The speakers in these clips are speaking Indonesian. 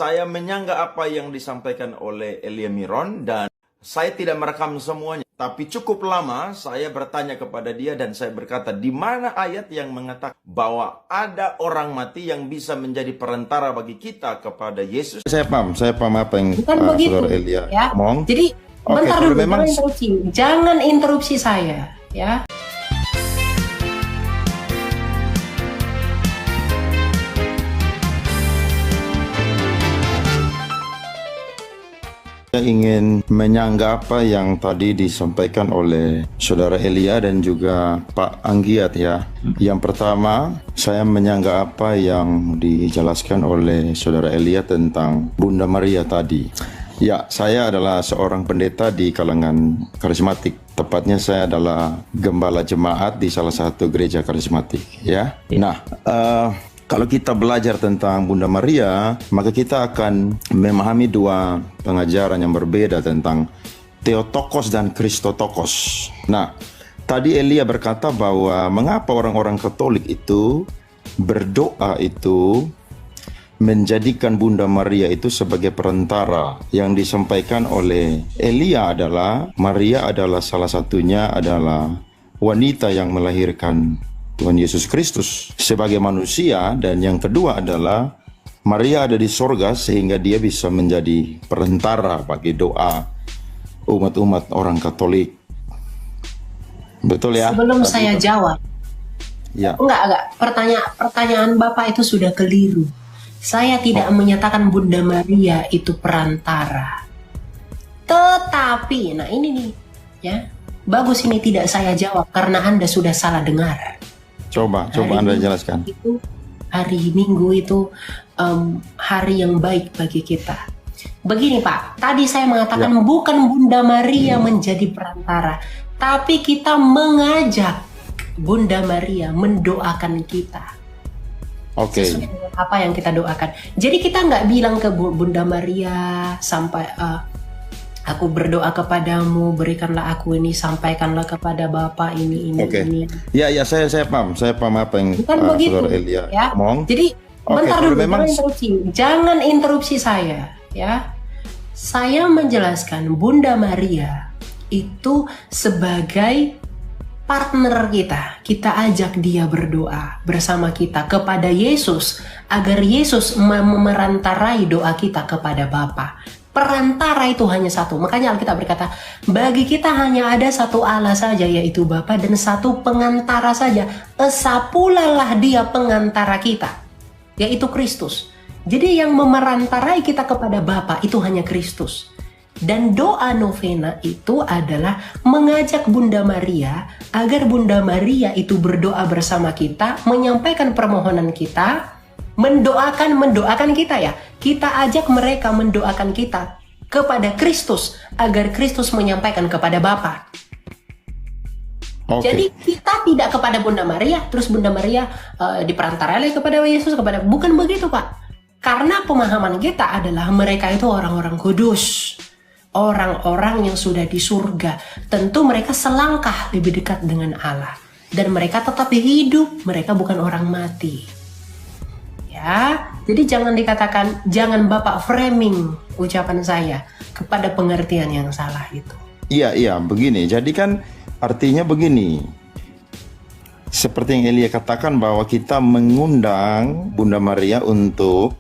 Saya menyanggah apa yang disampaikan oleh Elia Miron dan saya tidak merekam semuanya. Tapi cukup lama saya bertanya kepada dia dan saya berkata, di mana ayat yang mengatakan bahwa ada orang mati yang bisa menjadi perantara bagi kita kepada Yesus? Saya paham apa yang Saudara Elia ngomong. Jadi bentar dulu, memang jangan interupsi saya, ya. Saya ingin menyanggah apa yang tadi disampaikan oleh Saudara Elia dan juga Pak Anggiat ya. Yang pertama, saya menyanggah apa yang dijelaskan oleh Saudara Elia tentang Bunda Maria tadi. Ya, saya adalah seorang pendeta di kalangan karismatik. Tepatnya saya adalah gembala jemaat di salah satu gereja karismatik ya. Nah, kalau kita belajar tentang Bunda Maria, maka kita akan memahami dua pengajaran yang berbeda tentang Theotokos dan Christotokos. Nah, tadi Elia berkata bahwa mengapa orang-orang Katolik itu berdoa itu menjadikan Bunda Maria itu sebagai perantara. Yang disampaikan oleh Elia adalah Maria adalah salah satunya adalah wanita yang melahirkan Tuhan Yesus Kristus sebagai manusia, dan yang kedua adalah Maria ada di sorga sehingga dia bisa menjadi perantara bagi doa umat-umat orang Katolik. Betul ya? Sebelum saya jawab, ya. Enggak. Pertanyaan Bapak itu sudah keliru. Saya tidak menyatakan Bunda Maria itu perantara. Tetapi, nah ini nih, ya, bagus ini tidak saya jawab karena Anda sudah salah dengar. Coba Anda jelaskan. Hari Minggu itu hari yang baik bagi kita. Begini Pak, tadi saya mengatakan bukan Bunda Maria menjadi perantara, tapi kita mengajak Bunda Maria mendoakan kita. Sesuai dengan apa yang kita doakan. Jadi kita nggak bilang ke Bunda Maria sampai aku berdoa kepadamu, berikanlah aku ini, sampaikanlah kepada Bapak ini. Ya, saya paham apa yang Saudara Elia ngomong. Jadi bentar dulu, jangan interupsi saya, ya. Saya menjelaskan Bunda Maria itu sebagai partner kita. Kita ajak dia berdoa bersama kita kepada Yesus agar Yesus memerantarai doa kita kepada Bapa. Perantara itu hanya satu. Makanya Alkitab berkata, bagi kita hanya ada satu Allah saja, yaitu Bapa, dan satu pengantara saja. Esa pula lah dia pengantara kita, yaitu Kristus. Jadi yang memerantarai kita kepada Bapa itu hanya Kristus. Dan doa novena itu adalah mengajak Bunda Maria agar Bunda Maria itu berdoa bersama kita, menyampaikan permohonan kita, mendoakan kita ya. Kita ajak mereka mendoakan kita kepada Kristus agar Kristus menyampaikan kepada Bapa. Jadi kita tidak kepada Bunda Maria, terus Bunda Maria diperantarai kepada Yesus, bukan begitu Pak. Karena pemahaman kita adalah mereka itu orang-orang kudus, orang-orang yang sudah di surga. Tentu mereka selangkah lebih dekat dengan Allah, dan mereka tetap hidup, mereka bukan orang mati. Ya, jadi jangan Bapak framing ucapan saya kepada pengertian yang salah itu. Iya, begini. Jadi kan artinya begini. Seperti yang Elia katakan bahwa kita mengundang Bunda Maria untuk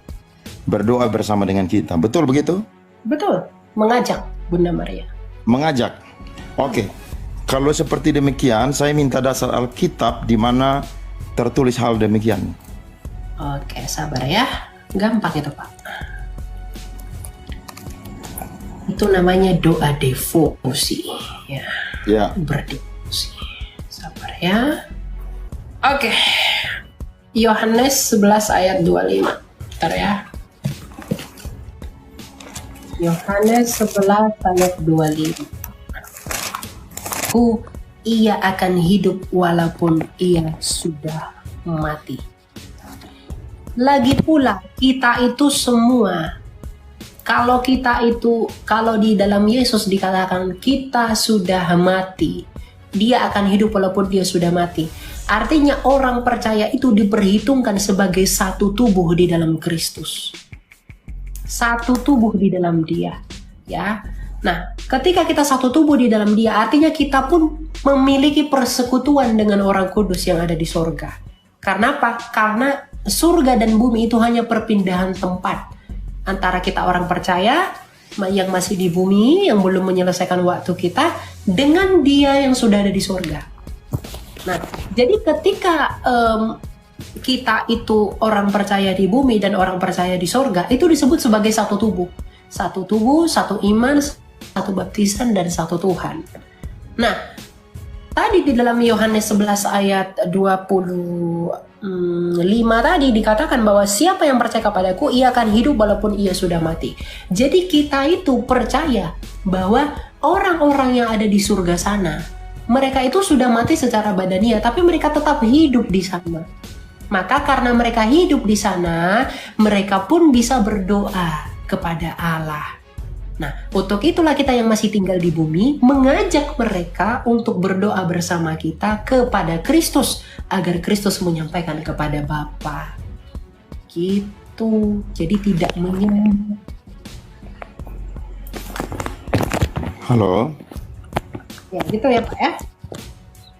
berdoa bersama dengan kita. Betul begitu? Betul. Mengajak Bunda Maria. Mengajak. Oke. Kalau seperti demikian, saya minta dasar Alkitab di mana tertulis hal demikian. Oke, sabar ya. Gampang itu, Pak. Itu namanya doa devosi. Ya. Berdevosi. Sabar ya. Oke. Yohanes 11 ayat 25. Bentar ya. Yohanes 11 ayat 25. Ia akan hidup walaupun ia sudah mati. Lagi pula kita itu semua, kalau di dalam Yesus dikatakan kita sudah mati, dia akan hidup walaupun dia sudah mati. Artinya orang percaya itu diperhitungkan sebagai satu tubuh di dalam Kristus. satu tubuh di dalam Dia, ya. Nah, ketika kita satu tubuh di dalam Dia, artinya kita pun memiliki persekutuan dengan Orang Kudus yang ada di sorga. Karena apa? Karena surga dan bumi itu hanya perpindahan tempat antara kita orang percaya yang masih di bumi, yang belum menyelesaikan waktu kita, dengan Dia yang sudah ada di sorga. Nah, jadi ketika kita itu orang percaya di bumi dan orang percaya di sorga, itu disebut sebagai satu tubuh. Satu tubuh, satu iman, satu baptisan, dan satu Tuhan. Nah, tadi di dalam Yohanes 11 ayat 25 tadi dikatakan bahwa siapa yang percaya kepadaku, ia akan hidup walaupun ia sudah mati. Jadi kita itu percaya bahwa orang-orang yang ada di surga sana, mereka itu sudah mati secara badania, tapi mereka tetap hidup di sana. Maka karena mereka hidup di sana, mereka pun bisa berdoa kepada Allah. Nah, untuk itulah kita yang masih tinggal di bumi mengajak mereka untuk berdoa bersama kita kepada Kristus agar Kristus menyampaikan kepada Bapa. Gitu. Jadi tidak menyembah. Halo. Ya, gitu ya, Pak ya.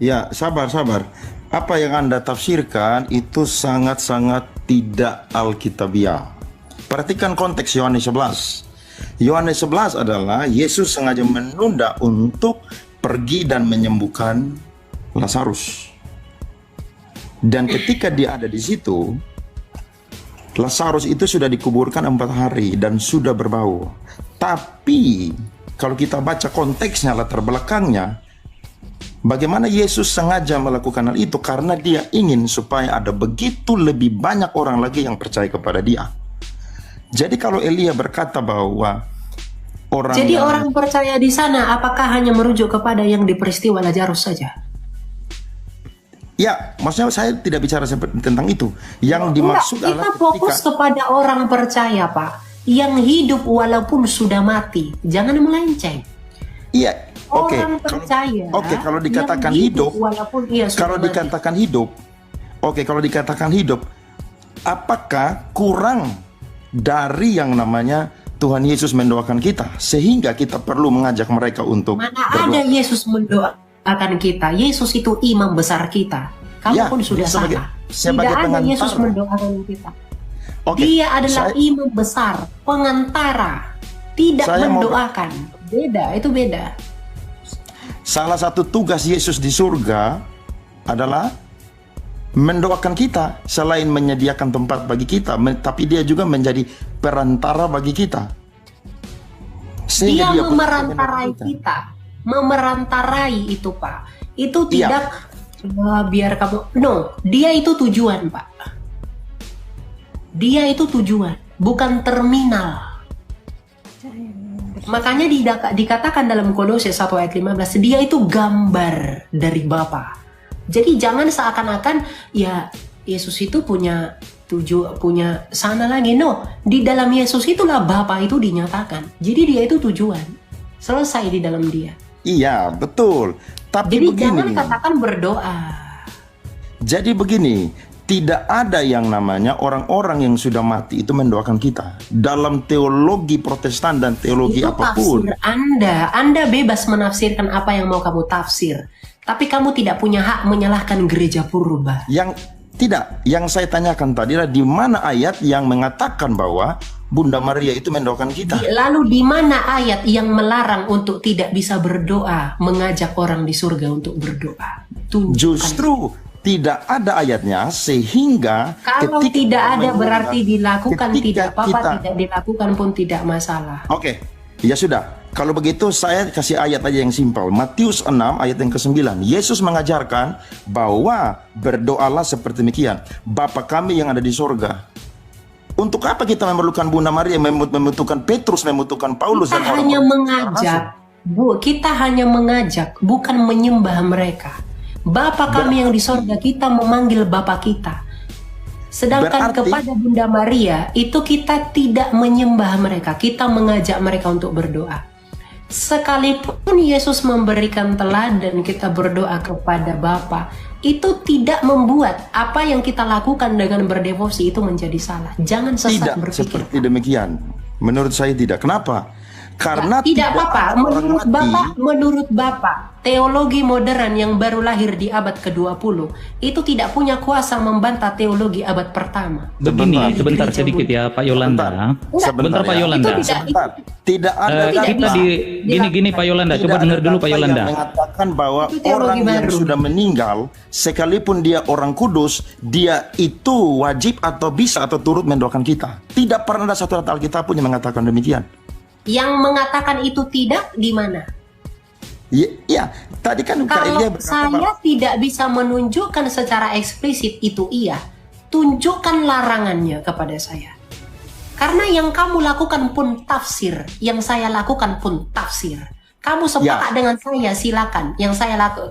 Ya, sabar. Apa yang Anda tafsirkan itu sangat-sangat tidak alkitabiah. Perhatikan konteks Yohanes 11. Yohanes 11 adalah Yesus sengaja menunda untuk pergi dan menyembuhkan Lazarus. Dan ketika dia ada di situ, Lazarus itu sudah dikuburkan 4 hari dan sudah berbau. Tapi kalau kita baca konteksnya, latar belakangnya, bagaimana Yesus sengaja melakukan hal itu? Karena Dia ingin supaya ada begitu lebih banyak orang lagi yang percaya kepada Dia. Jadi kalau Elia berkata bahwa orang percaya di sana apakah hanya merujuk kepada yang di peristiwa Lazarus saja? Ya, maksudnya saya tidak bicara tentang itu. Yang dimaksud adalah kita fokus kepada orang percaya, Pak, yang hidup walaupun sudah mati. Jangan melenceng. Iya, oke. Orang percaya. Oke, kalau dikatakan hidup, walaupun ia sudah mati. Kalau dikatakan hidup, apakah kurang dari yang namanya Tuhan Yesus mendoakan kita sehingga kita perlu mengajak mereka untuk mana ada Yesus mendoakan kita? Yesus itu imam besar kita. Kamu pun sudah salah. Tidak ada Yesus mendoakan kita. Dia adalah imam besar, pengantara, tidak mendoakan. Beda, itu beda. Salah satu tugas Yesus di surga adalah mendoakan kita, selain menyediakan tempat bagi kita, tapi dia juga menjadi perantara bagi kita. Dia memerantarai kita. Memerantarai itu, Pak. Itu tidak biar kamu. No, dia itu tujuan, Pak. Dia itu tujuan, bukan terminal. Makanya dikatakan dalam Kolose 1 ayat 15, dia itu gambar dari Bapa. Jadi jangan seakan-akan ya Yesus itu punya sana lagi. No, di dalam Yesus itulah Bapa itu dinyatakan. Jadi dia itu tujuan. Selesai di dalam Dia. Iya, betul. Tapi jadi begini, jangan katakan berdoa. Jadi begini, tidak ada yang namanya orang-orang yang sudah mati itu mendoakan kita. Dalam teologi Protestan dan teologi itu apapun. Tafsir Anda bebas menafsirkan apa yang mau kamu tafsir. Tapi kamu tidak punya hak menyalahkan gereja purba. Yang saya tanyakan tadi adalah di mana ayat yang mengatakan bahwa Bunda Maria itu mendoakan kita? Lalu di mana ayat yang melarang untuk tidak bisa berdoa, mengajak orang di surga untuk berdoa? Tunjukkan. Justru tidak ada ayatnya, sehingga kalau tidak ada berarti dilakukan tidak apa-apa, tidak dilakukan pun tidak masalah. Oke, ya sudah. Kalau begitu saya kasih ayat aja yang simpel. Matius 6 ayat yang ke-9. Yesus mengajarkan bahwa berdoalah seperti demikian. Bapa kami yang ada di sorga. Untuk apa kita memerlukan Bunda Maria, membutuhkan Petrus, membutuhkan Paulus? Kita hanya mengajak. Kita hanya mengajak, bukan menyembah mereka. Bapa kami yang di sorga, kita memanggil Bapa kita. Sedangkan kepada Bunda Maria, itu kita tidak menyembah mereka. Kita mengajak mereka untuk berdoa. Sekalipun Yesus memberikan teladan kita berdoa kepada Bapa, itu tidak membuat apa yang kita lakukan dengan berdevosi itu menjadi salah. Jangan sesat berpikir. Tidak seperti demikian. Menurut saya tidak. Kenapa? Karena tidak apa-apa. ada orang mati. Menurut Bapak, teologi modern yang baru lahir di abad ke-20 itu tidak punya kuasa membantah teologi abad pertama. Begini, sebentar sedikit ya Pak Yolanda. Sebentar Pak Yolanda. Tidak ada kita gini Pak Yolanda, coba dengar dulu Pak Yolanda. Yang mengatakan bahwa orang yang sudah meninggal, sekalipun dia orang kudus, dia itu wajib atau bisa atau turut mendoakan kita. Tidak pernah ada satu ayat Alkitab pun yang mengatakan demikian. Yang mengatakan itu tidak di mana? Ya, tadi kan Kak Kalau Elia berkata saya tidak bisa menunjukkan secara eksplisit itu iya, tunjukkan larangannya kepada saya. Karena yang kamu lakukan pun tafsir, yang saya lakukan pun tafsir. Kamu sepakat dengan saya, silakan. Yang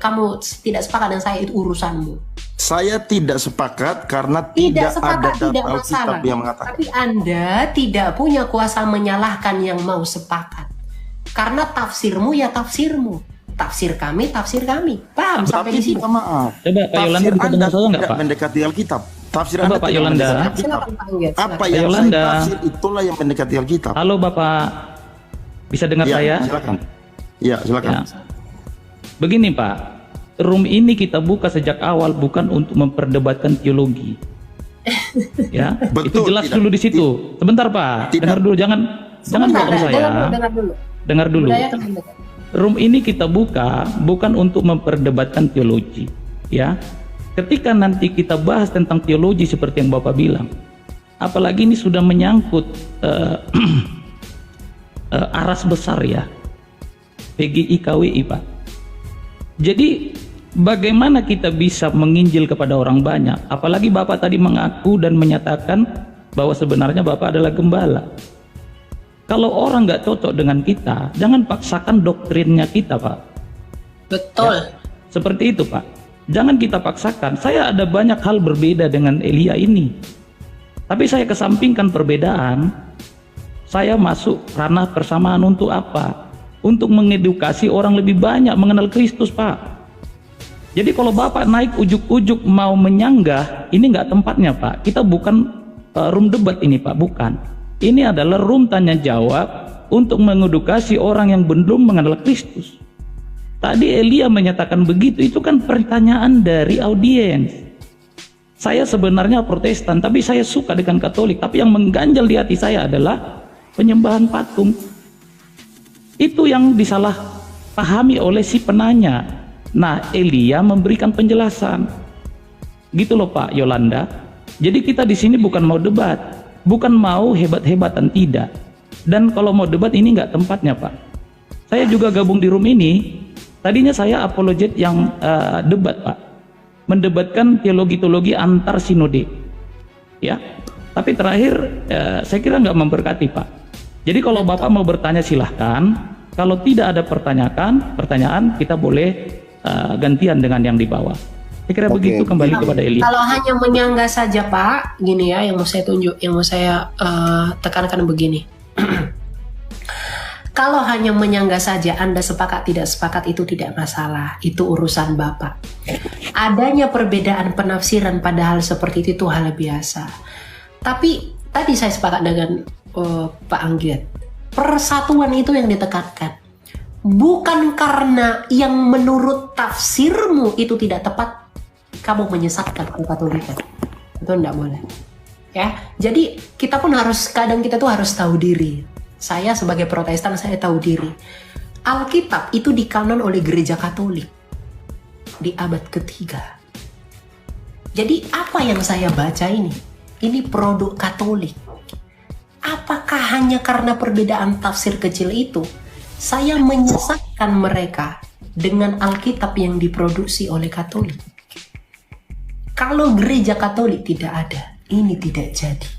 kamu tidak sepakat dengan saya, itu urusanmu. Saya tidak sepakat karena tidak ada data Alkitab yang mengatakan. Tapi Anda tidak punya kuasa menyalahkan yang mau sepakat. Karena tafsirmu ya tafsirmu. Tafsir kami. Paham sampai di sini? Maaf. Coba Pak Yolanda bisa dengar saya nggak Pak? Mendekati Alkitab. Tafsir Coba Anda Pak tidak Yolanda. mendekati Alkitab. Apa yang Yolanda. saya tafsir itulah yang mendekati Alkitab. Halo Bapak, bisa dengar saya? Silakan. Ya, silakan. Ya. Begini Pak, room ini kita buka sejak awal bukan untuk memperdebatkan teologi. Ya, Betul, itu jelas tidak. dulu di situ. Sebentar Pak, dengar dulu, jangan potong saya. Dengar dulu. Room ini kita buka bukan untuk memperdebatkan teologi, ya. Ketika nanti kita bahas tentang teologi seperti yang Bapak bilang, apalagi ini sudah menyangkut aras besar ya, PGI KWI Pak. Jadi bagaimana kita bisa menginjil kepada orang banyak? Apalagi Bapak tadi mengaku dan menyatakan bahwa sebenarnya Bapak adalah gembala. Kalau orang nggak cocok dengan kita, jangan paksakan doktrinnya kita Pak. Betul. Ya, seperti itu Pak. Jangan kita paksakan. Saya ada banyak hal berbeda dengan Elia ini. Tapi saya kesampingkan perbedaan. Saya masuk ranah persamaan untuk apa? Untuk mengedukasi orang lebih banyak mengenal Kristus Pak. Jadi kalau Bapak naik ujuk-ujuk mau menyanggah, ini nggak tempatnya Pak. Kita bukan room debat ini Pak, bukan. Ini adalah room tanya jawab untuk mengedukasi orang yang belum mengenal Kristus. Tadi Elia menyatakan begitu, itu kan pertanyaan dari audiens. Saya sebenarnya Protestan, tapi saya suka dengan Katolik. Tapi yang mengganjal di hati saya adalah penyembahan patung. Itu yang disalahpahami oleh si penanya. Nah, Elia memberikan penjelasan. Gitu loh Pak Yolanda. Jadi kita di sini bukan mau debat, bukan mau hebat-hebatan, tidak. Dan kalau mau debat ini nggak tempatnya Pak. Saya juga gabung di room ini. Tadinya saya apologet yang debat Pak, mendebatkan teologi-teologi antar sinode, ya. Tapi terakhir saya kira nggak memberkati Pak. Jadi kalau Bapak mau bertanya silahkan. Kalau tidak ada pertanyaan kita boleh gantian dengan yang di bawah. Saya kira begitu. Kembali kepada Elia. Kalau hanya menyanggah saja Pak, gini ya, yang mau saya tekankan begini. Kalau hanya menyanggah saja, Anda sepakat tidak sepakat itu tidak masalah, itu urusan Bapak. Adanya perbedaan penafsiran pada hal seperti itu hal biasa. Tapi tadi saya sepakat dengan Pak Anggiat, persatuan itu yang ditekankan. Bukan karena yang menurut tafsirmu itu tidak tepat, kamu menyesatkan kekatolikan. Itu tidak boleh. Ya, jadi kita pun kadang kita tuh harus tahu diri. Saya sebagai Protestan, saya tahu diri. Alkitab itu dikanon oleh Gereja Katolik di abad ketiga. Jadi apa yang saya baca ini produk Katolik. Apakah hanya karena perbedaan tafsir kecil itu, saya menyesatkan mereka dengan Alkitab yang diproduksi oleh Katolik? Kalau Gereja Katolik tidak ada, ini tidak jadi.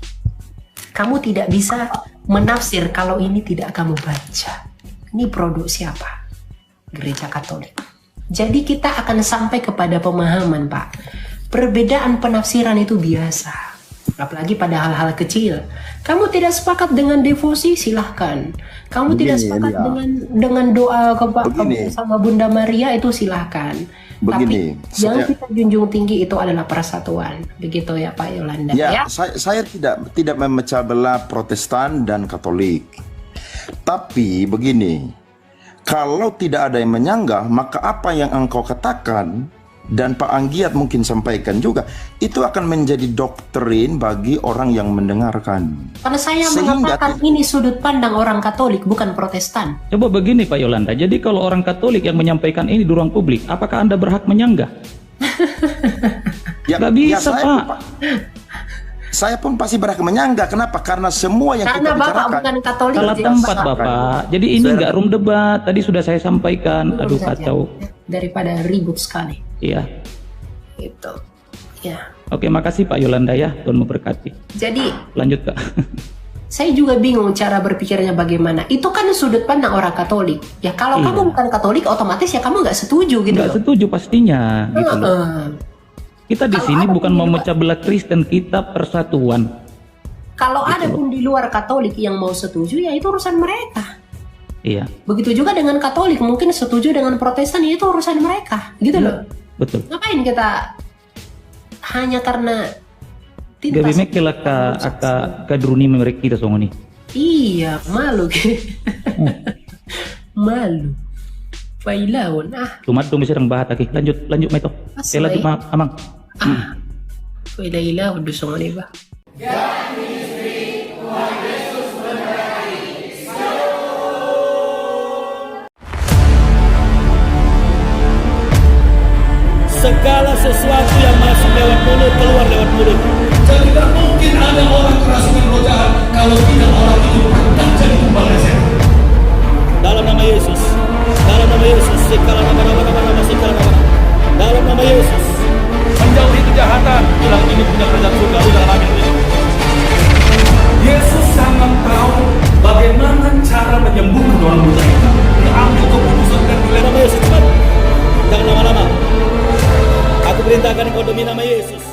Kamu tidak bisa menafsir kalau ini tidak kamu baca. Ini produk siapa? Gereja Katolik. Jadi kita akan sampai kepada pemahaman Pak. Perbedaan penafsiran itu biasa. Apalagi pada hal-hal kecil. Kamu tidak sepakat dengan devosi, silahkan. Kamu tidak sepakat dengan doa sama Bunda Maria, itu silahkan. begini, Tapi yang kita junjung tinggi itu adalah persatuan, begitu ya Pak Yolanda ya. saya tidak memecah belah Protestan dan Katolik. Tapi begini, kalau tidak ada yang menyanggah, maka apa yang engkau katakan dan Pak Anggiat mungkin sampaikan juga, itu akan menjadi doktrin bagi orang yang mendengarkan. Karena saya Sehingga mengatakan ini sudut pandang orang Katolik, bukan Protestan. Coba begini Pak Yolanda, jadi kalau orang Katolik yang menyampaikan ini di ruang publik, apakah Anda berhak menyanggah? Nggak bisa Pak. Saya pun pasti berhak menyanggah. Kenapa? Karena semua yang Karena kita Bapak bicarakan bukan Katolik. Salah jadi tempat Bapak. Bapak. Jadi ini nggak room debat. Tadi sudah saya sampaikan. Aduh Saja. kacau. Daripada ribut sekali. Iya. Gitu. Ya. Oke, makasih Pak Yolanda ya. Tuhan memberkati. Jadi Lanjut Kak. saya juga bingung cara berpikirnya bagaimana. Itu kan sudut pandang orang Katolik. Ya kalau Iya. kamu bukan Katolik, otomatis ya kamu nggak setuju gitu Nggak loh. setuju pastinya. Gitu loh. Heeh. Kita di Kalau sini ada bukan di luar- memecah belah Kristen, kita persatuan. Kalau Gitu ada loh. pun di luar Katolik yang mau setuju, ya itu urusan mereka. Iya, Begitu juga dengan Katolik, mungkin setuju dengan Protestan, ya itu urusan mereka. Gitu loh. betul. Ngapain kita hanya karena Gabi mekela ka kadruni mereka kita songoni. Iya, malu. Malu. Pailawan. Tumat tumis serang bahat lagi. Lanjut Meto. Kela Asli. amang. Pailawan dusong ni ba? Segala sesuatu yang masuk lewat mulut keluar lewat mulut. Dan tidak mungkin ada orang kerasukan roh jahat kalau tidak orang itu tak jadi tumbal setan. Dalam nama Yesus. Dalam nama Yesus. Sekala nama sekala nama. Dalam nama Yesus. Menjauhi kejahatan, bilang ini punya kerajaan surga dalam amin. Yesus sangat tahu bagaimana cara menyembuhkan orang buta itu. Ambil keputusan dan Dalam nama Yesus cepat. Jangan lama-lama. Aku perintahkan engkau demi nama Yesus.